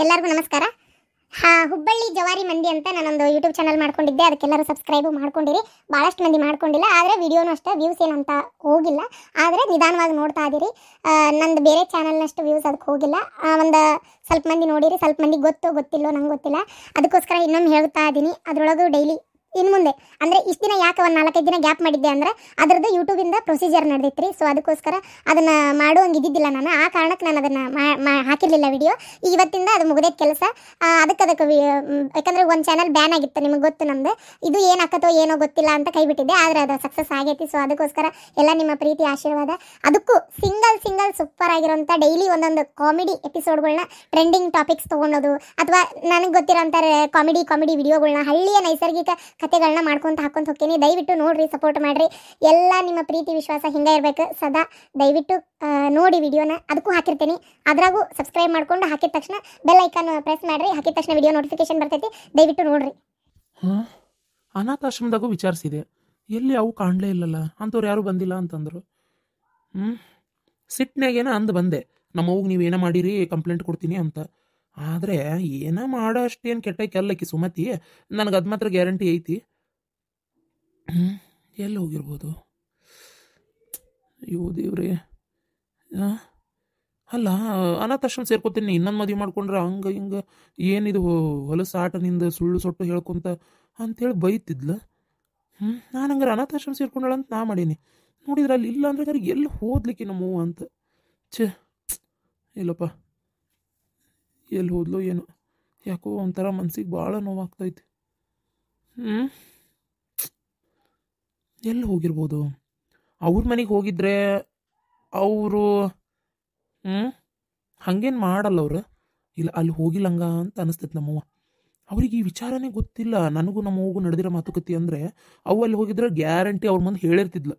ಎಲ್ಲರಿಗೂ ನಮಸ್ಕಾರ. ಹುಬ್ಬಳ್ಳಿ ಜವಾರಿ ಮಂದಿ ಅಂತ ನಾನೊಂದು ಯೂಟ್ಯೂಬ್ ಚಾನಲ್ ಮಾಡ್ಕೊಂಡಿದ್ದೆ. ಅದಕ್ಕೆಲ್ಲರೂ ಸಬ್ಸ್ಕ್ರೈಬ್ ಮಾಡ್ಕೊಂಡಿರಿ. ಭಾಳಷ್ಟು ಮಂದಿ ಮಾಡ್ಕೊಂಡಿಲ್ಲ, ಆದರೆ ವಿಡಿಯೋನೂ ಅಷ್ಟೇ ವ್ಯೂಸ್ ಏನಂತ ಹೋಗಿಲ್ಲ. ಆದರೆ ನಿಧಾನವಾಗಿ ನೋಡ್ತಾ ಇದ್ದೀರಿ. ನಂದು ಬೇರೆ ಚಾನಲ್ನಷ್ಟು ವ್ಯೂಸ್ ಅದಕ್ಕೆ ಹೋಗಿಲ್ಲ. ಒಂದು ಸ್ವಲ್ಪ ಮಂದಿ ನೋಡಿರಿ, ಸ್ವಲ್ಪ ಮಂದಿ ಗೊತ್ತಿಲ್ಲೋ ನಂಗೆ ಗೊತ್ತಿಲ್ಲ. ಅದಕ್ಕೋಸ್ಕರ ಇನ್ನೊಮ್ಮೆ ಹೇಳ್ತಾ ಇದ್ದೀನಿ. ಅದರೊಳಗೂ ಡೈಲಿ ಇನ್ನು ಮುಂದೆ ಅಂದರೆ ಇಷ್ಟು ದಿನ ಯಾಕೆ ಒಂದು 4-5 ದಿನ ಗ್ಯಾಪ್ ಮಾಡಿದ್ದೆ ಅಂದರೆ ಅದರದ್ದು ಯೂಟ್ಯೂಬಿಂದ ಪ್ರೊಸೀಜರ್ ನಡೆದಿತ್ತು ರೀ. ಸೊ ಅದಕ್ಕೋಸ್ಕರ ಅದನ್ನು ಮಾಡುವಂಗೆ ಇದ್ದಿದ್ದಿಲ್ಲ ನಾನು. ಆ ಕಾರಣಕ್ಕೆ ನಾನು ಅದನ್ನು ಹಾಕಿರಲಿಲ್ಲ ವಿಡಿಯೋ. ಇವತ್ತಿಂದ ಅದು ಮುಗಿದೈತೆ ಕೆಲಸ. ಅದಕ್ಕೆ ಯಾಕಂದರೆ ಒಂದು ಚಾನಲ್ ಬ್ಯಾನ್ ಆಗಿತ್ತು, ನಿಮಗೆ ಗೊತ್ತು. ನಮ್ಮದು ಇದು ಏನಾಕತ್ತೋ ಏನೋ ಗೊತ್ತಿಲ್ಲ ಅಂತ ಕೈ ಬಿಟ್ಟಿದ್ದೆ, ಆದರೆ ಅದು ಸಕ್ಸಸ್ ಆಗೈತಿ. ಸೊ ಅದಕ್ಕೋಸ್ಕರ ಎಲ್ಲ ನಿಮ್ಮ ಪ್ರೀತಿ ಆಶೀರ್ವಾದ. ಅದಕ್ಕೂ ಸಿಂಗಲ್ ಸೂಪರ್ ಆಗಿರೋಂಥ ಡೈಲಿ ಒಂದೊಂದು ಕಾಮಿಡಿ ಎಪಿಸೋಡ್ಗಳನ್ನ, ಟ್ರೆಂಡಿಂಗ್ ಟಾಪಿಕ್ಸ್ ತೊಗೊಳೋದು, ಅಥವಾ ನನಗೆ ಗೊತ್ತಿರೋಂಥ ಕಾಮಿಡಿ ವಿಡಿಯೋಗಳನ್ನ, ಹಳ್ಳಿಯ ನೈಸರ್ಗಿಕ ಕಥೆಗಳನ್ನ ಮಾಡ್ಕೊಂತ ಹಾಕೊಂತ ಹೋಗ್ತೀನಿ. ದಯವಿಟ್ಟು ನೋಡ್ರಿ, ಸಪೋರ್ಟ್ ಮಾಡ್ರಿ. ಎಲ್ಲ ನಿಮ್ಮ ಪ್ರೀತಿ ವಿಶ್ವಾಸ ಹಿಂಗೆ ಇರಬೇಕು ಸದಾ. ದಯವಿಟ್ಟು ನೋಡಿ ವಿಡಿಯೋನ. ಅದಕ್ಕೂ ಹಾಕಿರ್ತೀನಿ. ಅದ್ರಾಗೂ ಸಬ್ಸ್ಕ್ರೈಬ್ ಮಾಡ್ಕೊಂಡು ಹಾಕಿದ ತಕ್ಷಣ ಬೆಲ್ ಐಕಾನ್ ಪ್ರೆಸ್ ಮಾಡ್ರಿ. ಹಾಕಿದ ತಕ್ಷಣ ವಿಡಿಯೋ ನೋಟಿಫಿಕೇಶನ್ ಬರ್ತೈತಿ. ದಯವಿಟ್ಟು ನೋಡ್ರಿ. ಅನಾಥಾಶ್ರಮದಾಗೂ ವಿಚಾರಿಸಿದೆ, ಎಲ್ಲಿ ಅವು ಕಾಣಲೇ ಇಲ್ಲಲ್ಲ, ಅಂಥವ್ರು ಯಾರು ಬಂದಿಲ್ಲ ಅಂತಂದರು. ಸಿಟ್ನಾಗೇನ ಅಂದು ಬಂದೆ, ನಮ್ಮವ್ಗೆ ನೀವೇನೋ ಮಾಡಿರಿ ಕಂಪ್ಲೇಂಟ್ ಕೊಡ್ತೀನಿ ಅಂತ. ಆದರೆ ಏನೋ ಮಾಡೋ ಅಷ್ಟೇನು ಕೆಟ್ಟಕ್ಕೆಲ್ಲಕ್ಕಿ ಸುಮತಿ, ನನಗೆ ಅದು ಮಾತ್ರ ಗ್ಯಾರಂಟಿ ಐತಿ. ಎಲ್ಲಿ ಹೋಗಿರ್ಬೋದು? ಅಯ್ಯೋ ದೇವ್ರೆ. ಅಲ್ಲ, ಅನಾಥಾಶ್ರಮ ಸೇರ್ಕೊತೀನಿ, ಇನ್ನೊಂದು ಮದುವೆ ಮಾಡ್ಕೊಂಡ್ರೆ ಹಂಗೆ ಹಿಂಗೆ ಏನಿದು ಹೊಲಸು ಆಟನಿಂದ ಸುಳ್ಳು ಸೊಟ್ಟು ಹೇಳ್ಕೊಂತ ಅಂತೇಳಿ ಬೈತಿದ್ಲ. ನಾನು ಹಂಗಾರೆ ಅನಾಥಾಶ್ರಮ ಸೇರ್ಕೊಂಡಳ ಅಂತ ನಾ ಮಾಡೀನಿ. ನೋಡಿದ್ರೆ ಅಲ್ಲಿ ಇಲ್ಲ ಅಂದ್ರೆ ಎಲ್ಲಿ ಹೋದ್ಲಿಕ್ಕೆ ನಮ್ಮವ್ವ ಅಂತ. ಇಲ್ಲಪ್ಪ, ಎಲ್ಲಿ ಹೋದ್ಲೋ ಏನೋ, ಯಾಕೋ ಒಂಥರ ಮನ್ಸಿಗೆ ಭಾಳ ನೋವಾಗ್ತೈತಿ. ಎಲ್ಲಿ ಹೋಗಿರ್ಬೋದು? ಅವ್ರ ಮನೆಗೆ ಹೋಗಿದ್ರೆ ಅವರು ಹಂಗೇನು ಮಾಡಲ್ಲ ಅವರು. ಇಲ್ಲ, ಅಲ್ಲಿ ಹೋಗಿಲ್ಲಂಗ ಅಂತ ಅನಿಸ್ತೈತೆ ನಮ್ಮವ್ವ. ಅವ್ರಿಗೆ ಈ ವಿಚಾರನೇ ಗೊತ್ತಿಲ್ಲ. ನನಗೂ ನಮ್ಮವ್ಗೂ ನಡೆದಿರೋ ಮಾತುಕತೆ ಅಂದರೆ ಅವು ಅಲ್ಲಿ ಹೋಗಿದ್ರೆ ಗ್ಯಾರಂಟಿ ಅವ್ರ ಮುಂದೆ ಹೇಳಿರ್ತಿದ್ಲು.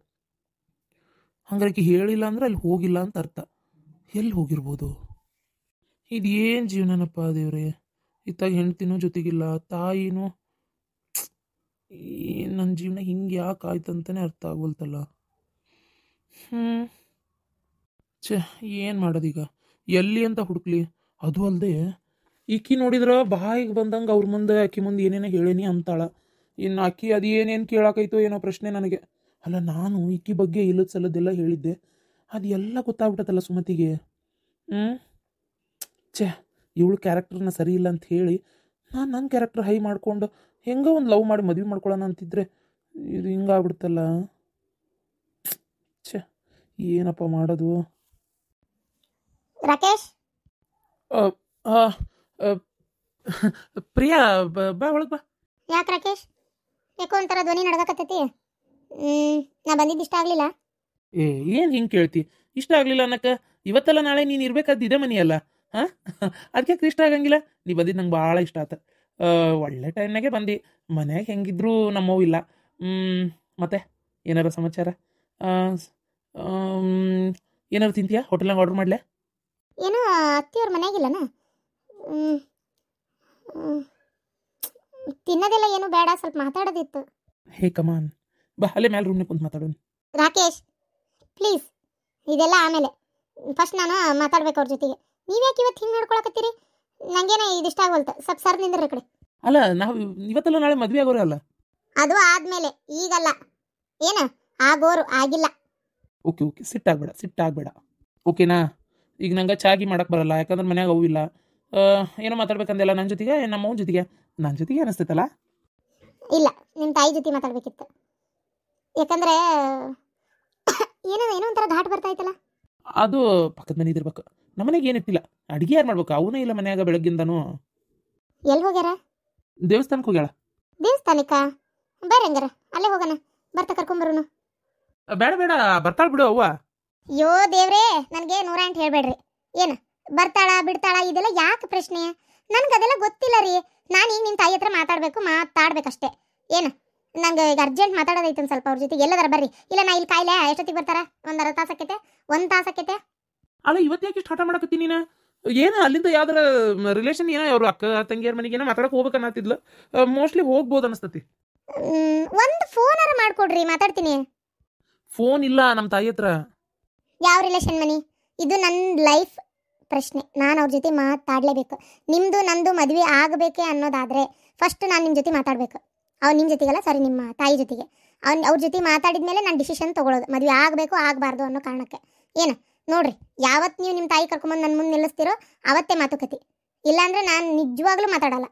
ಹಂಗಾರೆ ಹೇಳಿಲ್ಲ ಅಂದ್ರೆ ಅಲ್ಲಿ ಹೋಗಿಲ್ಲ ಅಂತ ಅರ್ಥ. ಎಲ್ಲಿ ಹೋಗಿರ್ಬೋದು? ಇದೇನು ಜೀವನನಪ್ಪ ದೇವ್ರೆ. ಇತ್ತಾಗ ಹೆಂಡ್ತಿನೂ ಜೊತೆಗಿಲ್ಲ, ತಾಯಿನೂ. ನನ್ನ ಜೀವನ ಹಿಂಗೆ ಯಾಕೆ ಆಯ್ತಂತಾನೆ ಅರ್ಥ ಆಗೋಲ್ತಲ್ಲ. ಏನು ಮಾಡೋದೀಗ? ಎಲ್ಲಿ ಅಂತ ಹುಡುಕ್ಲಿ? ಅದು ಅಲ್ಲದೆ ಈಕಿ ನೋಡಿದ್ರೆ ಬಾಯಿಗೆ ಬಂದಂಗೆ ಅವ್ರ ಮುಂದೆ ಆಕಿ ಮುಂದೆ ಏನೇನೋ ಹೇಳೇನಿ ಅಂತಾಳ. ಇನ್ನು ಆಕಿ ಅದು ಏನೇನು ಕೇಳಾಕೈತೋ ಏನೋ ಪ್ರಶ್ನೆ ನನಗೆ. ಅಲ್ಲ, ನಾನು ಈಕಿ ಬಗ್ಗೆ ಇಲ್ಲದ ಸಲದ್ದೆಲ್ಲ ಹೇಳಿದ್ದೆ, ಅದು ಎಲ್ಲ ಗೊತ್ತಾಗ್ಬಿಟ್ಟತ್ತಲ್ಲ ಸುಮತಿಗೆ. ಇವಳು ಕ್ಯಾರೆಕ್ಟರ್ನ ಸರಿ ಇಲ್ಲ ಅಂತ ಹೇಳಿ ನಾನು ನನ್ನ ಕ್ಯಾರೆಕ್ಟರ್ ಹೈ ಮಾಡಿಕೊಂಡು ಹೆಂಗೋ ಒಂದು ಲವ್ ಮಾಡಿ ಮದುವೆ ಮಾಡ್ಕೊಳ್ಳೋಣ ಅಂತಿದ್ರೆ ಇದು ಹಿಂಗಾಗ್ಬಿಡ್ತಲ್ಲ. ಏನಪ್ಪ ಮಾಡೋದು? ರಾಕೇಶ್, ಪ್ರಿಯಾ, ಬಾ ಒಳಗೆ ಬಾ. ಯಾಕೆ ರಾಕೇಶ್? ಯಾಕೋ ಒಂಥರ ಧ್ವನಿ ನಡ್ಗಕತ್ತೈತಿ. ನಾ ಬಂದಿದ್ದು ಇಷ್ಟ ಆಗಲಿಲ್ಲ? ಏನು ಹಿಂಗೆ ಕೇಳ್ತಿ? ಇಷ್ಟ ಆಗಲಿಲ್ಲ ಅನ್ನಕ್ಕೆ ಇವತ್ತೆಲ್ಲ ನಾಳೆ ನೀನು ಇರ್ಬೇಕಾದ ಇದೇ ಮನೆಯಲ್ಲ. ಅದಕ್ಕೆ ಇಷ್ಟ ಆಗಂಗಿಲ್ಲ? ನೀ ಬಂದಿದ್ದು ನಂಗೆ ಭಾಳ ಇಷ್ಟ ಆತ. ಒಳ್ಳೆ ಟೈಮ್ನಾಗೆ ಬಂದು. ಮನ್ಯಾಗ ಹೆಂಗಿದ್ರು ನಮ್ಮವು ಇಲ್ಲ. ಮತ್ತೆ ಏನಾರ ಸಮಾಚಾರ? ಏನಾರು ತಿಂತೀಯಾ? ಹೋಟೆಲ್ನಾಗ ಆರ್ಡ್ರ್ ಮಾಡಲೇ? ಏನೋ ಅತ್ತಿಯವ್ರ ಮನೆಯಾಗಿಲ್ಲನ? ತಿನ್ನೋದೆಲ್ಲ ಏನು ಬೇಡ, ಸ್ವಲ್ಪ ಮಾತಾಡೋದಿತ್ತು. ಹೇ ಕಮಾನ್, ಬಾ, ಅಲ್ಲೇ ಮೇಲೆ ರೂಮ್ನಾಗ ಕುಂತು ಮಾತಾಡೋಣ. ರಾಕೇಶ್ ಪ್ಲೀಸ್, ಇದೆಲ್ಲ ಆಮೇಲೆ. ಫಸ್ಟ್ ನಾನು ಮಾತಾಡ್ಬೇಕು ಅವ್ರ ಜೊತೆಗೆ. ನೀವ್ಯಾಕೆ ಇವತ್ತು ಹಿಂಗೆ ನಡ್ಕೊಳಕತ್ತೀರಿ? ನಂಗೇನೆ ಇದಿಷ್ಟ ಆಗೋಲ್ತ. ಸ್ವಲ್ಪ ಸರ್ ನಿಂದ್ರ ಕಡೆ. ಅಲ್ಲ, ನಾವು ಇವತ್ತೆಲ್ಲ ನಾಳೆ ಮದುವೆ ಆಗೋರೆ ಅಲ್ಲ? ಅದು ಆದ್ಮೇಲೆ, ಈಗಲ್ಲ. ಏನು ಆಗೋರು ಆಗಿಲ್ಲ. ಓಕೆ, ಸಿಟ್ಟಾಗಬೇಡ. ಓಕೆನಾ? ಈಗ ನಂಗೆ ಚಾಗಿ ಮಾಡಕ್ಕೆ ಬರಲ್ಲ, ಯಾಕಂದ್ರೆ ಮನ್ಯಾಗ ಅವು ಇಲ್ಲ. ಏನೋ ಮಾತಾಡ್ಬೇಕಂದೆಲ್ಲ ನನ್ನ ಜೊತೆಗೆ, ನಮ್ಮವ್ನ ಜೊತೆಗೆ? ನನ್ನ ಜೊತೆಗೆ ಅನಿಸ್ತೈತಲ್ಲ? ಇಲ್ಲ, ನಿಮ್ಮ ತಾಯಿ ಜೊತೆ ಮಾತಾಡ್ಬೇಕಿತ್ತು. ಯಾಕಂದ್ರೆ ಏನೋ ಒಂಥರ ಘಾಟ್ ಬರ್ತಾ ಇತ್ತಲ್ಲ. ಅದು ಪಕ್ಕದ ಮನೆ ಇದಿರ್ಬೇಕು. ನಮ್ಮನೆಗೆ ಏನಿಟ್ಟಿಲ್ಲ, ಅಡುಗೆ ಯಾರು ಮಾಡ್ಬೇಕು? ಅವನೇ ಇಲ್ಲ ಮನ್ಯಾಗ ಬೆಳಗ್ಗಿಂದನೂ. ಎಲ್ಲಿ ಹೋಗ್ಯಾರ? ದೇವಸ್ಥಾನಕ್ಕೆ ಹೋಗ್ಯಾಳ. ದೇವಸ್ಥಾನಕ್ಕ? ಬರ್ರಿ ಹಂಗಾರ ಅಲ್ಲೇ ಹೋಗೋಣ. ಬರ್ತಾ ಕರ್ಕೊಂಬರೋನು. ಬೇಡ ಬರ್ತಾಳ ಬಿಡು ಅವ್ವ. ಅಯ್ಯೋ ದೇವ್ರೇ, ನನಗೆ 108 ಹೇಳ್ಬೇಡ್ರಿ. ಏನು ಬರ್ತಾಳ ಬಿಡ್ತಾಳ ಇದೆಲ್ಲ ಯಾಕೆ ಪ್ರಶ್ನೆ? ನನ್ಗೆ ಅದೆಲ್ಲ ಗೊತ್ತಿಲ್ಲ ರೀ. ನಾನು ಈಗ ನಿಮ್ಮ ತಾಯಿ ಹತ್ರ ಮಾತಾಡ್ಬೇಕಷ್ಟೇ. ಏನು ನಂಗೆ ಈಗ ಅರ್ಜೆಂಟ್ ಮಾತಾಡೋದೈತೆ ಒಂದು ಸ್ವಲ್ಪ ಅವ್ರ ಜೊತೆಗೆ. ಎಲ್ಲದಾರ ಬರ್ರಿ. ಇಲ್ಲ ನಾ ಇಲ್ಲಿ ಕಾಯಿಲೆ ಎಷ್ಟೊತ್ತಿಗೆ ಬರ್ತಾರ? ಒಂದು ಅರ್ಧ ತಾಸಕ್ಕೈತೆ, 1 ತಾಸಕ್ಕೈತೆ. ಅಲ್ಲ, ಇವತ್ತು ಯಾಕೆ ಇಷ್ಟು ಹಠ ಮಾಡಕತ್ತೀನಿ ನೀನು? ಏನು ಅಲ್ಲಿಂದ ಯಾವ್ದಾರ ರಿಲೇಷನ್ ಏನೋ ಅವ್ರು ಅಕ್ಕ ತಂಗಿಯರ ಮನೆಗೆ ಏನೋ ಮಾತಾಡಕ್ಕೆ ಹೋಗ್ಬೇಕನ್ನತ್ತಿದ್ಲು. ಮೋಸ್ಟ್ಲಿ ಹೋಗ್ಬೋದು ಅನಿಸ್ತತಿ. ಒಂದು ಫೋನಾರ ಮಾಡ್ಕೊಡ್ರಿ, ಮಾತಾಡ್ತೀನಿ. ಫೋನ್ ಇಲ್ಲ ನಮ್ಮ ತಾಯಿ ಹತ್ರ. ಯಾವ ರಿಲೇಷನ್ ಮನಿ? ಇದು ನನ್ನ ಲೈಫ್ ಪ್ರಶ್ನೆ. ನಾನು ಅವ್ರ ಜೊತೆ ಮಾತಾಡಲೇಬೇಕು. ನಿಮ್ಮದು ನಂದು ಮದುವೆ ಆಗಬೇಕೆ ಅನ್ನೋದಾದರೆ ಫಸ್ಟ್ ನಾನು ನಿಮ್ಮ ಜೊತೆ ಮಾತಾಡಬೇಕು. ನಿಮ್ಮ ಜೊತೆಗಲ್ಲ, ಸಾರಿ, ನಿಮ್ಮ ತಾಯಿ ಜೊತೆಗೆ. ಅವ್ರ ಜೊತೆ ಮಾತಾಡಿದ ಮೇಲೆ ನಾನು ಡಿಸಿಷನ್ ತೊಗೊಳ್ಳೋದು, ಮದುವೆ ಆಗಬೇಕು ಆಗಬಾರ್ದು ಅನ್ನೋ ಕಾರಣಕ್ಕೆ. ಏನು ನೋಡ್ರಿ, ಯಾವತ್ತು ನೀವು ನಿಮ್ಮ ತಾಯಿ ಕರ್ಕೊಂಬಂದು ನನ್ನ ಮುಂದೆ ನಿಲ್ಲಿಸ್ತೀರೋ ಅವತ್ತೇ ಮಾತುಕತೆ. ಇಲ್ಲಾಂದ್ರೆ ನಾನು ನಿಜವಾಗ್ಲೂ ಮಾತಾಡಲ್ಲ.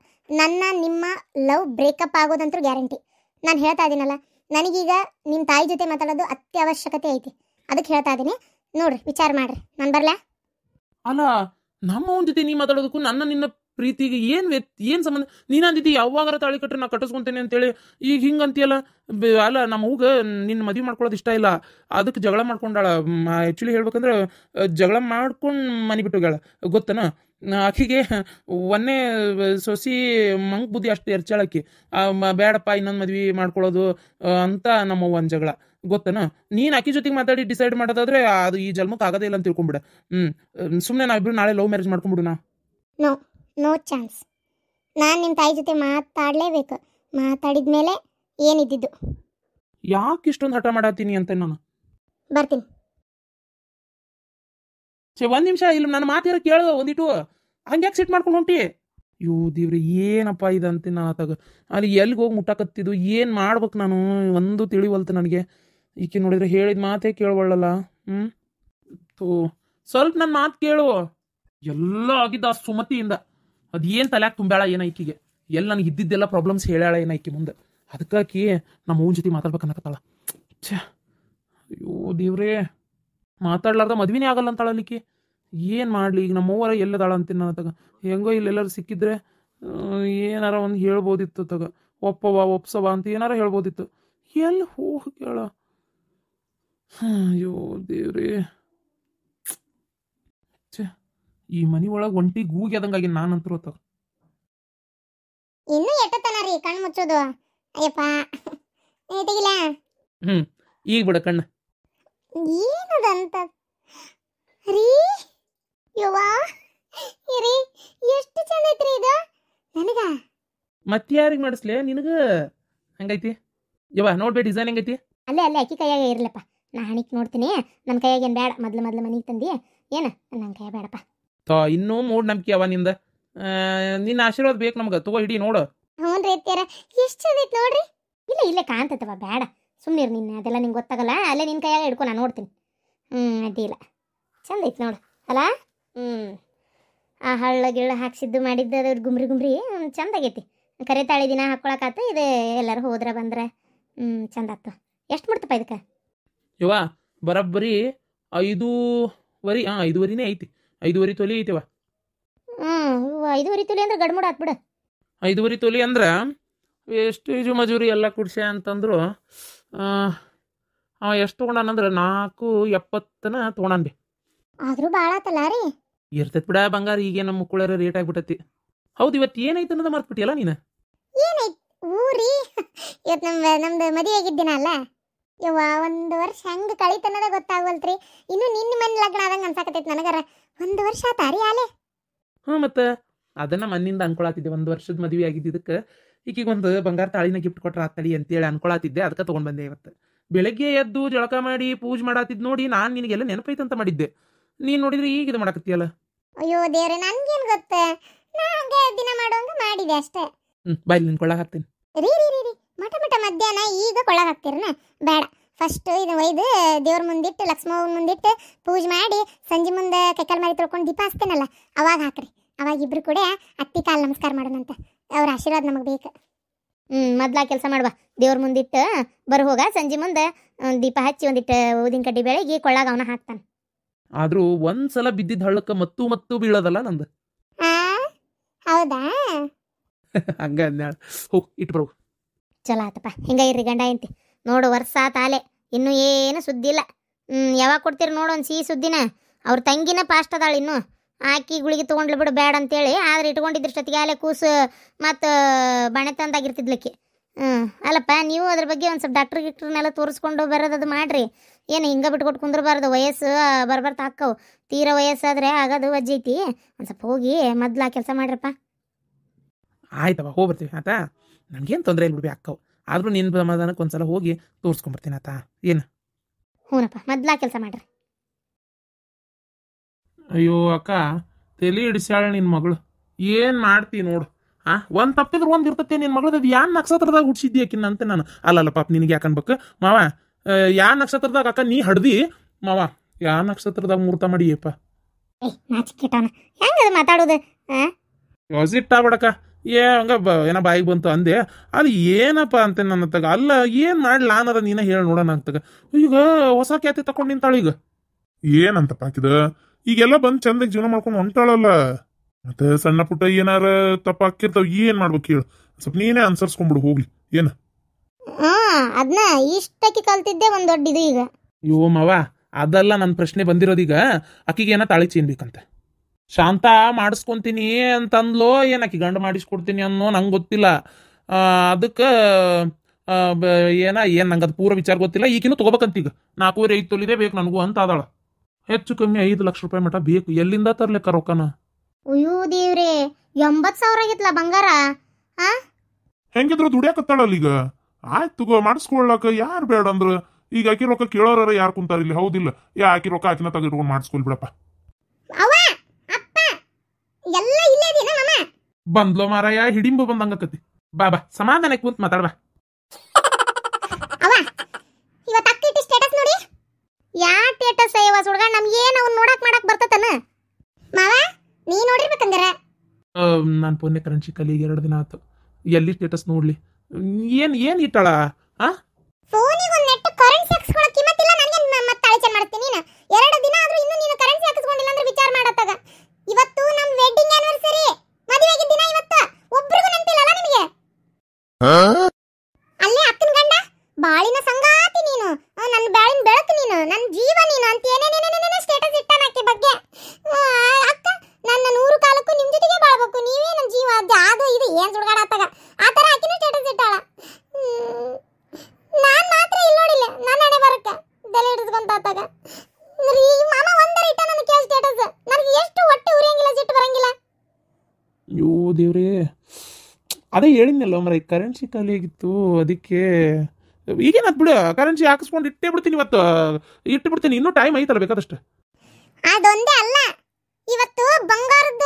ನಿಮ್ಮ ಲವ್ ಬ್ರೇಕಪ್ ಆಗೋದಂತೂ ಗ್ಯಾರಂಟಿ. ನಾನು ಹೇಳ್ತಾ ಇದ್ದೀನಲ್ಲ, ನನಗೀಗ ನಿಮ್ಮ ತಾಯಿ ಜೊತೆ ಮಾತಾಡೋದು ಅತ್ಯವಶ್ಯಕತೆ ಐತಿ. ಅದಕ್ಕೆ ಹೇಳ್ತಾ ಇದ್ದೀನಿ, ನೋಡ್ರಿ, ವಿಚಾರ ಮಾಡ್ರಿ. ನಾನು ಬರಲಾ? ಅಲ್ಲ, ನಮ್ಮ ಅವನ ಜೊತೆ ನೀ ಮಾತಾಡೋದಕ್ಕೂ ನಿನ್ನ ಪ್ರೀತಿಗೆ ಏನು ಸಂಬಂಧ? ನೀನು ಅಂದಿದ್ದಿ ಯಾವಾಗಾರ ತಾಳಿ ಕಟ್ರೆ ನಾ ಕಟ್ಟಿಸ್ಕೊಂತೇನೆ ಅಂತೇಳಿ, ಈಗ ಹಿಂಗೆ ಅಂತೀಯಲ್ಲ. ಅಲ್ಲ, ನಮ್ಮ ಹೂಗ ನಿನ್ನ ಮದುವೆ ಮಾಡ್ಕೊಳ್ಳೋದು ಇಷ್ಟ ಇಲ್ಲ, ಅದಕ್ಕೆ ಜಗಳ ಮಾಡ್ಕೊಂಡಾಳ. ಆ್ಯಕ್ಚುಲಿ ಹೇಳ್ಬೇಕಂದ್ರೆ ಜಗಳ ಮಾಡ್ಕೊಂಡು ಮನೆ ಬಿಟ್ಟೋಗ್ಯಾಳ, ಗೊತ್ತನ? ಆಕಿಗೆ ಒಂದೇ ಸೊಸಿ ಮಂಕ್ ಬುದ್ಧಿ ಅಷ್ಟು ಎರ್ಚಾಳಕ್ಕಿ. ಬೇಡಪ್ಪ ಇನ್ನೊಂದು ಮದ್ವೆ ಮಾಡ್ಕೊಳ್ಳೋದು ಅಂತ ನಮ್ಮ ಒಂದು ಜಗಳ, ಗೊತ್ತನ? ನೀನು ಆಕಿ ಜೊತೆಗೆ ಮಾತಾಡಿ ಡಿಸೈಡ್ ಮಾಡೋದಾದ್ರೆ ಅದು ಈ ಜನ್ಮಕ್ಕೆ ಆಗೋದೇ ಇಲ್ಲ ಅಂತ ತಿಳ್ಕೊಂಬಿಡ. ಸುಮ್ಮನೆ ನಾವಿಬ್ರು ನಾಳೆ ಲವ್ ಮ್ಯಾರೇಜ್ ಮಾಡ್ಕೊಂಬಿಡುನಾ? No chance. ನಾನು ನಿಮ್ಮ ತಾಯಿ ಜೊತೆ ಮಾತಾಡಲೇಬೇಕು. ಮಾತಾಡಿದ ಮೇಲೆ ಏನಿದ್ದಿದ್ದು. ಯಾಕೆ ಇಷ್ಟೊಂದು ಹಠ ಮಾಡತ್ತೀನಿ ಅಂತ ನಾನು ಬರ್ತೀನಿ. ಒಂದು ನಿಮಿಷ, ಇಲ್ಲ ನನ್ನ ಮಾತಿರ ಕೇಳು ಒಂದಿಟ್ಟು. ಹಂಗ್ಯಾಕೆ ಸಿಟ್ ಮಾಡ್ಕೊಂಡು ಹೊಂಟಿ? ಅಯ್ಯೋ ದೇವ್ರಿ, ಏನಪ್ಪ ಇದಂತೆ ನಾನು ಆತಾಗ ಅಲ್ಲಿ ಎಲ್ಲಿಗೆ ಹೋಗಿ ಮುಟ್ಟಾಕತ್ತಿದ್ದು, ಏನು ಮಾಡ್ಬೇಕು ನಾನು ಒಂದು ತಿಳಿವಲ್ತು ನನಗೆ. ಈಕೆ ನೋಡಿದ್ರೆ ಹೇಳಿದ ಮಾತೇ ಕೇಳವಳ್ಳಲ್ಲ. ಸ್ವಲ್ಪ ನನ್ನ ಮಾತು ಕೇಳು. ಎಲ್ಲ ಆಗಿದ್ದ ಆ ಸುಮತಿಯಿಂದ. ಅದೇನು ತಲ್ಯಾಕ ತುಂಬ್ಯಾಳ ಏನ ಈಕಿಗೆ, ಎಲ್ಲ ನನಗೆ ಇದ್ದಿದ್ದೆಲ್ಲ ಪ್ರಾಬ್ಲಮ್ಸ್ ಹೇಳ್ಯಾಳ ಏನ ಈಕಿ ಮುಂದೆ. ಅದಕ್ಕಾಕಿ ನಮ್ಮ ಅವ್ನ ಜೊತೆ ಮಾತಾಡ್ಬೇಕನ್ನಕತ್ತಾಳ. ಅಯ್ಯೋ ದೇವ್ರೇ, ಮಾತಾಡ್ಲಾರ್ದ ಮದ್ವಿನೇ ಆಗಲ್ಲ ಅಂತಾಳಲಿಕ್ಕೆ. ಏನು ಮಾಡಲಿ ಈಗ? ನಮ್ಮವ್ವರ ಎಲ್ಲದಾಳ ಅಂತೀನಿ ನಾನು ತಗ. ಹೆಂಗೋ ಇಲ್ಲೆಲ್ಲರೂ ಸಿಕ್ಕಿದ್ರೆ ಏನಾರ ಒಂದು ಹೇಳ್ಬೋದಿತ್ತು ತಗ. ಒಪ್ಸವ ಅಂತ ಏನಾರ ಹೇಳ್ಬೋದಿತ್ತು. ಎಲ್ಲಿ ಹೋಗಿ ಕೇಳ? ಅಯ್ಯೋ ದೇವ್ರೇ, ಈ ಮನಿ ಒಳಗೆ ಒಂಟಿ ಗೂಗ್ಯದಂಗಾಗಿ ನಾನಂತರೂ ತಗ. ಇನ್ನೂ ಎಟ್ಟತನ ರೀ ಕಣ್ಣು ಮುಚ್ಚೋದು? ಅಯ್ಯಪ್ಪ, ತೆಗಿಲ. ಈಗ ಬಿಡ ಕಣ್ಣ. ಏನದಂತ ರೀ? ಯವ್ವಾ ರೀ, ಎಷ್ಟು ಚಂದ ಐತ್ರಿ ಇದು. ನನಗ ಮತ್ತೆ ಯಾರಿಗೆ ಮಾಡಿಸ್ಲೆ? ನಿನಗ ಹಂಗೈತಿ ಯವ್ವ, ನೋಡ್ಬೇಡಿ ಡಿಸೈನ್ ಹೆಂಗೈತಿ. ಅಲ್ಲೇ ಅಕ್ಕಿ ಕೈಯಾಗ ಇರ್ಲಪ್ಪ, ನಾ ಹಣಿಕ್ ನೋಡ್ತೀನಿ. ನನ್ನ ಕೈಯಾಗ ಏನು ಬೇಡ. ಮೊದ್ಲು ಮನೆಗೆ ತಂದಿ ಏನು, ನನ್ನ ಕೈಯಾಗ ಬೇಡಪ್ಪ. ಇನ್ನೂ ಮೂಢನಂಬಿಕೆ ಅವ ನಿಂದ. ನಿನ್ನ ಆಶೀರ್ವಾದ ಬೇಕು ನಮ್ಗೆ. ತಗೋ ಹಿಡಿ ನೋಡು. ಹ್ಞೂ ರೀ ಅತ್ಯಾರ, ಎಷ್ಟು ಚಂದ ಐತಿ ನೋಡ್ರಿ. ಇಲ್ಲೇ ಕಾಣ್ತೈತವ, ಬೇಡ ಸುಮ್ಮನಿರು. ನಿನ್ನ ಅದೆಲ್ಲ ನಿಂಗೆ ಗೊತ್ತಾಗಲ್ಲ. ಅಲ್ಲೇ ನಿನ್ನ ಕೈಯಾಗ ಹಿಡ್ಕೊ, ನಾನು ನೋಡ್ತೀನಿ. ಅಡ್ಡಿಲ್ಲ, ಚಂದ ಐತಿ ನೋಡು. ಅಲ್ಲ ಆ ಹಳ್ಳ ಗಿಳ್ಳ ಹಾಕ್ಸಿದ್ದು ಮಾಡಿದ್ದು ಅದು ಗುಮ್ರಿ ಚಂದ ಆಗೈತಿ. ಕರೆ ತಾಳಿ ದಿನ ಹಾಕ್ಕೊಳಕಾತ. ಇದು ಎಲ್ಲರೂ ಹೋದ್ರೆ ಬಂದ್ರೆ ಚಂದ ಆತು. ಎಷ್ಟು ಮುಡ್ತಪ್ಪ ಇದಕ್ಕೆ? ಯವ್ವ ಬರಬ್ಬರಿ 5.5 5.5ನೇ ಐತಿ. 5.5 ತೊಲಿ ಐತಿವ. 5.5 ತೊಲಿ ಅಂದ್ರೆ ಗಡ್ಮುಡ ಆತ್ಬಿಡ. 5.5 ತೊಲಿ ಅಂದ್ರೆ ಎಷ್ಟೇಜು ಮಜೂರಿ ಎಲ್ಲ ಕುಡ್ಸ್ಯ ಅಂತಂದ್ರು ಎಷ್ಟು ತೊಗೊಂಡಾನಂದ್ರೆ 4.70 ತೊಗೊಂಡಾನ್ಬಿ. ಆದ್ರೂ ಭಾಳ ಆತಲ್ಲ ರೀ. ಇರ್ತೈತ್ ಬಿಡ ಬಂಗಾರ. ಈಗ ನಮ್ಮ ಮುಕ್ಕುಳರ ರೇಟ್ ಆಗ್ಬಿಟ್ಟತಿ. ಹೌದು, ಇವತ್ತು ಏನೈತೆ ಅನ್ನೋದು ಮರ್ತ್ಬಿಟ್ಟಿಯಲ್ಲ ನೀನು. ಏನೈತಿ ಊರಿ? ಇವತ್ತು ನಮ್ದು ಮದುವೆ ಆಗಿದ್ದೀನ ಅಲ್ಲ ಯವ್ವ. 1 ವರ್ಷ ಹೆಂಗೆ ಕಳಿತನ್ನೋದ ಗೊತ್ತಾಗವಲ್ತ್ರಿ. ಇನ್ನು ನಿನ್ನ ಮನೆ ಲಗ್ನ ಆದಂಗೆ ಅನ್ಸಾಕತೈತಿ ನನಗರ. 1 ವರ್ಷ ಆತಾರಿ ಆಲೆ. ಮತ್ತೆ ಅದನ್ನ ಮಣ್ಣಿಂದ ಅನ್ಕೊಳತಿದ್ದೆ. 1 ವರ್ಷದ ಮದುವೆ ಆಗಿದ್ದಕ್ಕೆ ಈಕಿಗೆ ಒಂದು ಬಂಗಾರ ತಾಳಿನ ಗಿಫ್ಟ್ ಕೊಟ್ರ ಆತಳಿ ಅಂತೇಳಿ ಅನ್ಕೊಳತಿದ್ದೆ. ಅದಕ್ಕೆ ತೊಗೊಂಡು ಬಂದೆ. ಇವತ್ತು ಬೆಳಗ್ಗೆ ಎದ್ದು ಜಳಕ ಮಾಡಿ ಪೂಜೆ ಮಾಡತ್ತಿದ್ ನೋಡಿ ನಾನು ನಿನಗೆಲ್ಲ ನೆನಪೈತಂತ ಮಾಡಿದ್ದೆ. ನೀನು ನೋಡಿದ್ರೆ ಈಗ ಇದು ಮಾಡಕತ್ತೀಯಲ್ಲ. ಅಯ್ಯೋ ದೇವ್ರೆ, ನನ್ಗೇನು ಗೊತ್ತ? ನಾ ಹಂಗೆ ದಿನ ಮಾಡೋಂಗ ಮಾಡಿದೆ ಅಷ್ಟೇ. ಬಾಯ್ ನಿನ್ ಕೊಳ್ಳಾಗ ಹಾಕ್ತೀನಿ. ರೀ ಮಠ ಮಧ್ಯಾಹ್ನ ಈಗ ಕೊಳ್ಳಾಗ ಹಾಕ್ತೀರನ? ಬೇಡ, ಫಸ್ಟ್ ಇದು ಒಯ್ದು ದೇವ್ರ ಮುಂದಿಟ್ಟು ಲಕ್ಷ್ಮವ್ವನ ಮುಂದಿಟ್ಟು ಪೂಜೆ ಮಾಡಿ ಸಂಜೆ ಮುಂದೆ ಕೈಕಾಲು ಮಾಡಿ ತೊಳ್ಕೊಂಡು ದೀಪ ಹಚ್ತೇನಲ್ಲ, ಅವಾಗ ಹಾಕ್ರಿ. ಅವಾಗ ಇಬ್ರು ಕೂಡ ಅತ್ತಿ ಕಾಲು ನಮಸ್ಕಾರ ಮಾಡೋಣಂತ. ಅವ್ರ ಆಶೀರ್ವಾದ ನಮಗೆ ಬೇಕು. ಮೊದ್ಲ ಕೆಲಸ ಮಾಡುವ. ದೇವ್ರ ಮುಂದಿಟ್ಟು ಹೋಗ ಸಂಜೆ ಮುಂದೆ ದೀಪ ಹಚ್ಚಿ ಒಂದಿಟ್ಟು ಊದಿನ ಕಡ್ಡಿ ಬೆಳಗ್ಗೆ ಕೊಳ್ಳಾಗ ಅವನ ಹಾಕ್ತಾನೆ. ಆದ್ರೂ ಒಂದ್ಸಲ ಬಿದ್ದಿದ್ದ ಹಳ್ಳಕ್ಕೆ ಮತ್ತು ಬೀಳೋದಲ್ಲ ನಂದು. ಹೌದಾ? ಹಂಗ ಅಂದ್ಯಾಳ. ಹೋಗಿ ಇಟ್ಟು ಬರೋ. ಚಲೋ ಆತಪ್ಪ. ಹಿಂಗ ಇರ್ರಿ ಗಂಡ ಎಂತಿ. ನೋಡು, ವರ್ಷ ತಾಲೆ ಇನ್ನೂ ಏನು ಸುದ್ದಿ ಇಲ್ಲ. ಯಾವಾಗ ಕೊಡ್ತೀರಿ ನೋಡು ಒಂದು ಸಿಹಿ ಸುದ್ದಿನ. ಅವ್ರ ತಂಗಿನ ಪಾಸ್ಟ್ ಅದಾಳ. ಇನ್ನು ಆಕಿ ಗುಳಿಗೆ ತೊಗೊಂಡ್ಲು ಬಿಡು ಬೇಡ ಅಂತೇಳಿ. ಆದ್ರೆ ಇಟ್ಕೊಂಡಿದ್ರಷ್ಟೊತ್ತಿಗೆ ಆಲೆ ಕೂಸು ಮತ್ತು ಬಣೆ ತಂದಾಗಿರ್ತಿದ್ಲಕ್ಕಿ. ಅಲ್ಲಪ್ಪ, ನೀವು ಅದ್ರ ಬಗ್ಗೆ ಒಂದು ಸ್ವಲ್ಪ ಗಿಕ್ಟ್ರನ್ನೆಲ್ಲ ತೋರಿಸ್ಕೊಂಡು ಬರೋದದು ಮಾಡ್ರಿ. ಏನು ಹಿಂಗೆ ಬಿಟ್ಕೊಟ್ಟು ಕುಂದ್ರಬಾರ್ದು. ವಯಸ್ಸು ಬರ್ಬರ್ತಾ ಹಾಕ್ಕವು. ತೀರಾ ವಯಸ್ಸಾದ್ರೆ ಆಗೋದು ವಜ್ಜೈತಿ. ಒಂದು ಸ್ವಲ್ಪ ಹೋಗಿ ಮೊದ್ಲು ಕೆಲಸ ಮಾಡ್ರಪ್ಪ. ಆಯ್ತವ, ಹೋಗ್ಬರ್ತೀವಿ ಆತಾ. ನನಗೇನು ತೊಂದರೆ ಇಲ್ಲ ಬಿಡ್ಬಿ ಅಕ್ಕವು. ಆದರೂ ನಿನ್ನ ಸಮಾಧಾನಕ್ಕೆ ಒಂದ್ಸಲ ಹೋಗಿ ತೋರಿಸ್ಕೊಂಬರ್ತೀನಿ ಆತಾ. ಏನು? ಹ್ಞೂನಪ್ಪ, ಮೊದ್ಲ ಕೆಲಸ ಮಾಡ್ರಿ. ಅಯ್ಯೋ ಅಕ್ಕ, ತಲೆ ಹಿಡಿಸ್ಯಾಳ ನಿನ್ ಮಗಳು. ಏನ್ ಮಾಡ್ತಿ ನೋಡು. ಒಂದ್ ತಪ್ಪಿದ್ರೆ ಒಂದ್ ಇರ್ತತೆ ನಿನ್ ಮಗಳದ. ಅದು ಯಾನ್ ನಕ್ಷತ್ರದಾಗ ಹುಡ್ಸಿದ್ದಿ ಆಕಿನ ಅಂತ ನಾನು. ಅಲ್ಲಲ್ಲ ಪಾಪ ನಿನಗೆ ಯಾಕನ್ಬೇಕು ಮಾವ. ಯಾ ನಕ್ಷತ್ರದಾಗ ಅಕ್ಕ ನೀ ಹಡ್ದಿ ಮಾವ? ಯಾ ನಕ್ಷತ್ರದಾಗ ಮುಹೂರ್ತ ಮಾಡಿಯಪ್ಪ? ನಾಚಿಕೆಟ್ಟವನ ಹೆಂಗದ ಮಾತಾಡೋದು? ಬಡಕ ಹಂಗ ಏನ ಬಾಯಿಗೆ ಬಂತು ಅಂದೆ. ಅಲ್ಲಿ ಏನಪ್ಪ ಅಂತ ನನ್ನ ತಗ. ಅಲ್ಲ ಏನ್ ಮಾಡ್ಲ ಅನ್ನದ ನೀನ ಹೇಳಿ ನೋಡೋಣ ಅಂತಗ. ಈಗ ಹೊಸ ಖ್ಯಾತಿ ತಕೊಂಡ್ ನಿಂತಾಳ ಈಗ. ಏನಂತಪ್ಪ ಹಾಕಿದ? ಈಗೆಲ್ಲ ಬಂದ್ ಚಂದಾಗ ಜೀವನ ಮಾಡ್ಕೊಂಡು ಹೊಂಟಾಳಲ್ಲ. ಮತ್ತೆ ಸಣ್ಣ ಪುಟ್ಟ ಏನಾರ ತಪ್ಪ ಹಾಕಿರ್ತಾವ, ಏನ್ ಮಾಡ್ಬೇಕು ಹೇಳು? ಸ್ವಲ್ಪ ನೀನೇ ಅನ್ಸರ್ಸ್ಕೊಂಡ್ಬಿಡು ಹೋಗ್ಲಿ. ಏನ ಅದನ್ನ ಇಷ್ಟಕ್ಕೆ ಕಲ್ತಿದ್ದೆ ಒಂದ್ ದೊಡ್ಡ ಇದು ಈಗ. ಯೋ ಮಾವ, ಅದಲ್ಲ ನನ್ನ ಪ್ರಶ್ನೆ ಬಂದಿರೋದೀಗ. ಆಕಿಗೆ ಏನ ತಾಳಿ ಚೀನ್ಬೇಕಂತೆ. ಶಾಂತ ಮಾಡಿಸ್ಕೊಂತೀನಿ ಅಂತಂದ್ಲೋ ಏನ್ ಆಕಿ ಗಂಡ ಮಾಡಿಸ್ಕೊಡ್ತೀನಿ ಅನ್ನೋ ನಂಗೆ ಗೊತ್ತಿಲ್ಲ. ಅದಕ್ಕೆ ಏನ್ ನಂಗೆ ಅದು ಪೂರ ವಿಚಾರ ಗೊತ್ತಿಲ್ಲ. ಈಗಿನೂ ತಗೋಬೇಕಂತ ಈಗ 4.5 ತೊಲಿದೆ ಬೇಕು ನನಗೂ ಅಂತ ಆದಾಳ. ಹೆಚ್ಚು ಕಮ್ಮಿ 5 ಲಕ್ಷ ರೂಪಾಯಿ ಮಟ ಬೇಕು. ಎಲ್ಲಿಂದ ತರ್ಲಿಕ್ಕ ರೊಕ್ಕನ? ಅಯ್ಯೋ ದೇವ್ರೆ, 80,000 ಆಗಿತ್ಲ ಬಂಗಾರ. ಹೆಂಗಿದ್ರು ದುಡಿಯಾಕತ್ತಾಳಲ್ಲ ಈಗ. ಆಯ್ತು ತಗೋ, ಮಾಡಿಸ್ಕೊಳ್ಲಾಕ ಯಾರು ಬೇಡ ಅಂದ್ರ. ಈಗ ಆಕಿ ರೊಕ್ಕ ಕೇಳೋರ ಯಾರು ಕುಂತಾರ ಇಲ್ಲಿ? ಹೌದಿಲ್ಲ? ಆಕಿ ರೊಕ್ಕ ಆಕಿನ ತೆಗೆದುಕೊಂಡು ಮಾಡಿಸ್ಕೊಲ್ ಬಿಡಪ್ಪ. ಅವ್ವ ಅಪ್ಪ ಎಲ್ಲ ಇಲ್ಲೇ ಇದೀನ ಮಮ್ಮ. ಬಂದ್ಲೋ ಮಾರಾಯ, ಹಿಡಿಂಬು ಬಂದಂಗಕತಿ. ಬಾ ಸಮಾಧಾನಕ್ಕೆ ಕುಂತ ಮಾತಾಡ್ಬಾ. ಅವ್ವ ಇವತ್ತು ಅಕ್ಕಿಟ್ಟು ಸ್ಟೇಟಸ್ ನೋಡಿ. ಯಾ ಸ್ಟೇಟಸ್ ಅಯ್ಯವ ಸುಡ್ಗ ನಮ್ಗೆ ಏನು ಅವ್ನು ಮಾಡಕ್ ಬರ್ತತನ ಮಾವ? ನೀ ನೋಡಿರ್ಬೇಕಂದ್ರ. ನಾನು ಪುಣ್ಯ ಕರೆನ್ಸಿ ಕಲಿಗೆ 2 ದಿನ ಆಯ್ತು. ಎಲ್ಲಿ ಸ್ಟೇಟಸ್ ನೋಡ್ಲಿ? ಏನ್ ಇಟ್ಟಾಳ? ಫೋನಿಗೆ ಒಂದು ನೆಟ್ ಕರೆನ್ಸಿ ಹಾಕಿಸ್ಕೊಳ್ಳೋ ಕಿಮ್ಮತ್ತಿಲ್ಲ ನನಗೆ. ಮತ್ತೆ ತಾಳಿಚನ್ ಮಾಡ್ತೀನಿ ನೀನು. 2 ದಿನ ಆದ್ರೂ ಇನ್ನೂ ನೀನು ಕರೆನ್ಸಿ ಹಾಕಿಸ್ಕೊಂಡಿಲ್ಲ ಅಂದ್ರೆ ವಿಚಾರ ಮಾಡತ್ತಾಗ. ಇವತ್ತು ನಮ್ಮ ವೆಡ್ಡಿಂಗ್ ಆನಿವರ್ಸರಿ, ಮದುವೆಗೆ ದಿನ ಇವತ್ತು. ಒಬ್ರಿಗೂ ನೆನಪಿಲ್ಲಲ್ಲ ನಿಮಗೆ? ಅಲ್ಲೇ ಅಕ್ಕನ ಗಂಡ ಬಾಳಿನ ಸಂಗಾತಿ ನೀನು, ನನ್ನ ಬಾಳಿನ ಬೆಳಕು ನೀನು, ನನ್ನ ಜೀವ ನೀನು ಅಂತ ಏನೇನೇನೇನೇನೇ ಸ್ಟೇಟಸ್ ಇಟ್ಟಾನ ಆಕೆ ಬಗ್ಗೆ. ಅಕ್ಕ ನನ್ನ 100 ಕಾಲಕ್ಕೂ ನಿಮ್ ಜೊತೆಗೆ ಬಾಳ್ಬೇಕು, ನೀವೇ ನನ್ನ ಜೀವ. ಅದು ಇದು ಏನ್ ಸುಡ್ಗಾಡತ್ತಾಗ ಆ ಥರ ಆಕಿನೂ ಸ್ಟೇಟಸ್ ಇಟ್ಟಾಳ. ನಾನ್ ಮಾತ್ರ ಇಲ್ಲಿ ನೋಡಿಲ್ಲ. ನನ್ನ ಹಣೆ ಬರಕ್ಕ ತಲೆ ಹಿಡಿಸ್ಕೊಂತಾಗ ಮಾಮ ಒಂದರ ಇಟ್ಟ ನನ್ನ ಕೇಳ್ ಸ್ಟೇಟಸ್. ನನಗೆ ಎಷ್ಟು ಹೊಟ್ಟೆ ಉರಿಯಂಗಿಲ್ಲ, ಸಿಟ್ಟು ಬರಂಗಿಲ್ಲ. ಅಯ್ಯೋ ದೇವ್ರೇ, ಅದೇ ಹೇಳಿದ್ನಲ್ಲ ಮರ, ಕರೆನ್ಸಿ ಖಾಲಿ ಆಗಿತ್ತು. ಅದಕ್ಕೆ ಈಗೇನತ್ ಬಿಡು, ಕರೆನ್ಸಿ ಹಾಕಿಸ್ಕೊಂಡು ಇಟ್ಟೇ ಬಿಡ್ತೀನಿ. ಇವತ್ತು ಇಟ್ಟು ಬಿಡ್ತೀನಿ. ಇನ್ನೂ ಟೈಮ್ ಐತಲ್ಲ ಬೇಕಾದಷ್ಟು. ಅದೊಂದೇ ಅಲ್ಲ, ಇವತ್ತು ಬಂಗಾರದ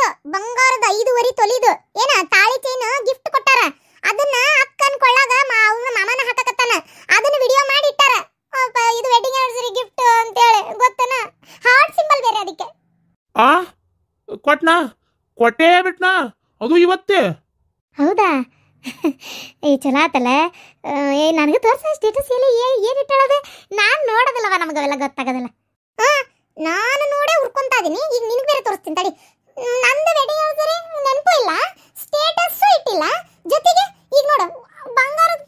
5.5 ತೊಲಿದು ಏನ ತಾಳಿ ಚೈನ್ ಗಿಫ್ಟ್ ಕೊಟ್ಟಾರ. ಅದನ್ನ ಅಕ್ಕನ ಕೊಳ್ಳಾಗ ಮಾಮನ ಹಾಕಕತ್ತಾನ. ಅದನ್ನ ವಿಡಿಯೋ ಮಾಡಿ ಇಟ್ಟಾರ. ಇದು ವೆಡ್ಡಿಂಗ್ ಆನಿವರ್ಸರಿ ಗಿಫ್ಟ್ ಅಂತ ಹೇಳಿ ಗೊತ್ತನ. ಹಾರ್ಟ್ ಸಿಂಬಲ್ ಬೇರೆ ಅದಕ್ಕೆ. ಕೊಟ್ಟೇ ಬಿಟ್ನಾ ಅದು ಇವತ್ತೇ. ಹೌದಾ? ಚಲೋ ಆತಲ್ಲ. ನನಗೆ ತೋರ್ಸ ಸ್ಟೇಟಸ್ ಎಲ್ಲಿ ಏನ್ ಇಟ್ಟಾಳದ? ನಾನು ನೋಡೋದಿಲ್ಲವ, ನಮಗವೆಲ್ಲ ಗೊತ್ತಾಗೋದಿಲ್ಲ. ನಾನು ನೋಡೇ ಹುರ್ಕೊಂತಾ ಇದೀನಿ. ಈಗ ನಿನಗೆ ಬೇರೆ ತೋರಿಸ್ತೀನಿ ತಡಿ. ನಂದು ವೆಡ್ಡಿಂಗ್ ಆನಿವರ್ಸರಿ ನೆನಪು ಇಲ್ಲ, ಸ್ಟೇಟಸ್ಸು ಇಟ್ಟಿಲ್ಲ. ಜೊತೆಗೆ ಈಗ ನೋಡು, ಬಂಗಾರದ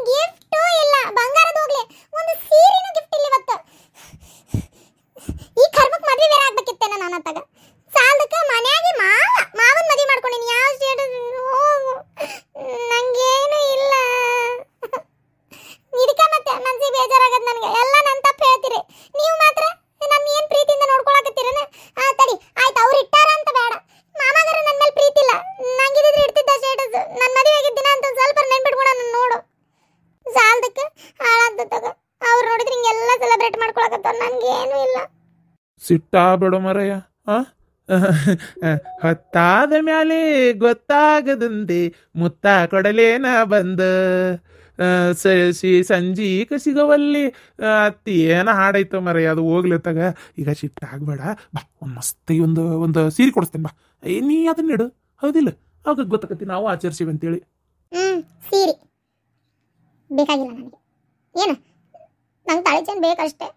ಗಿಫ್ಟು ಇಲ್ಲ. ಬಂಗಾರದ ಹೋಗ್ಲಿ, ಒಂದು ಸೀರೆನ ಗಿಫ್ಟ್ ಇಲ್ಲ ಇವತ್ತು. ಈ ಕರ್ಮಕ್ಕೆ ಮದುವೆ ಬೇರೆ ಆಗ್ಬೇಕಿತ್ತೇನ ನನ್ನ ತಗ. ಸಾಲದಕ್ಕೆ ಮನ್ಯಾಗೆ ಮಾವನ್ ಮದುವೆ ಮಾಡ್ಕೊಂಡಿನಿ. ಯಾವ ಸ್ಟೇಟಸ್ ನಂಗೇನು ಇಲ್ಲ. ಇದಕ್ಕೆ ಮತ್ತೆ ಮನ್ಸಿಗೆ ಬೇಜಾರಾಗದ್ ನನಗೆ. ಎಲ್ಲ ನನ್ನ ತಪ್ಪು ಹೇಳ್ತೀರಿ ನೀವು. ಮಾತ್ರ ನನ್ನ ಏನ್ ಪ್ರೀತಿಯಿಂದ ನೋಡ್ಕೊಳಕತ್ತೀರನ? ತಡಿ ಆಯ್ತು, ಅವ್ರು ಇಟ್ಟಾರ ಅಂತ ಬೇಡ. ಮಾಮಾಗರ ನನ್ನ ಮೇಲೆ ಪ್ರೀತಿ ಇಲ್ಲ. ನಂಗಿದ್ರೆ ಇಡ್ತಿದ್ದ ಸ್ಟೇಟಸ್. ನನ್ನ ಮದುವೆ ಆಗಿದ್ದ ದಿನ ಅಂತ ಸ್ವಲ್ಪ ನೆನ್ಪಿಟ್ಕೊಡ ನೋಡು. ಸಾಲದಕ್ಕೆ ಹಾಳಾದ ತಗ. ಅವ್ರು ನೋಡಿದ್ರೆ ಹಿಂಗೆಲ್ಲ ಸೆಲೆಬ್ರೇಟ್ ಮಾಡ್ಕೊಳಕತ್ತಾರ, ನಂಗೇನು ಇಲ್ಲ. ಸಿಟ್ಟಾ ಬೇಡ ಮರಯ್ಯ. ಹೊತ್ತಾದ ಮ್ಯಾಲೆ ಗೊತ್ತಾಗದಂತೆ ಮುತ್ತ ಕೊಡಲೇನ ಬಂದ ಸಂಜೀಕ ಸಿಗವಲ್ಲಿ ಅತ್ತಿ ಏನ ಹಾಡೈತ ಮರಯ್ಯ. ಅದು ಹೋಗ್ಲತ್ತಾಗ ಈಗ ಸಿಟ್ಟಾಗಬೇಡ. ಬಾ, ಒಂದು ಮಸ್ತ್ ಒಂದು ಸೀರೆ ಕೊಡಿಸ್ತೇನೆ ಬಾ. ನೀ ಅದನ್ನ ಇಡು. ಹೌದಿಲ್ಲ? ಅವಾಗ ಗೊತ್ತಾಗತ್ತಿ ನಾವು ಆಚರಿಸಿವಿ ಅಂತೇಳಿ. ಸೀರೆ ಬೇಕಾಗಿಲ್ಲ ನನಗೆ. ಏನು ನಂಗೆ ತಾಳಿ ಚೈನ್ ಬೇಕಷ್ಟೇ.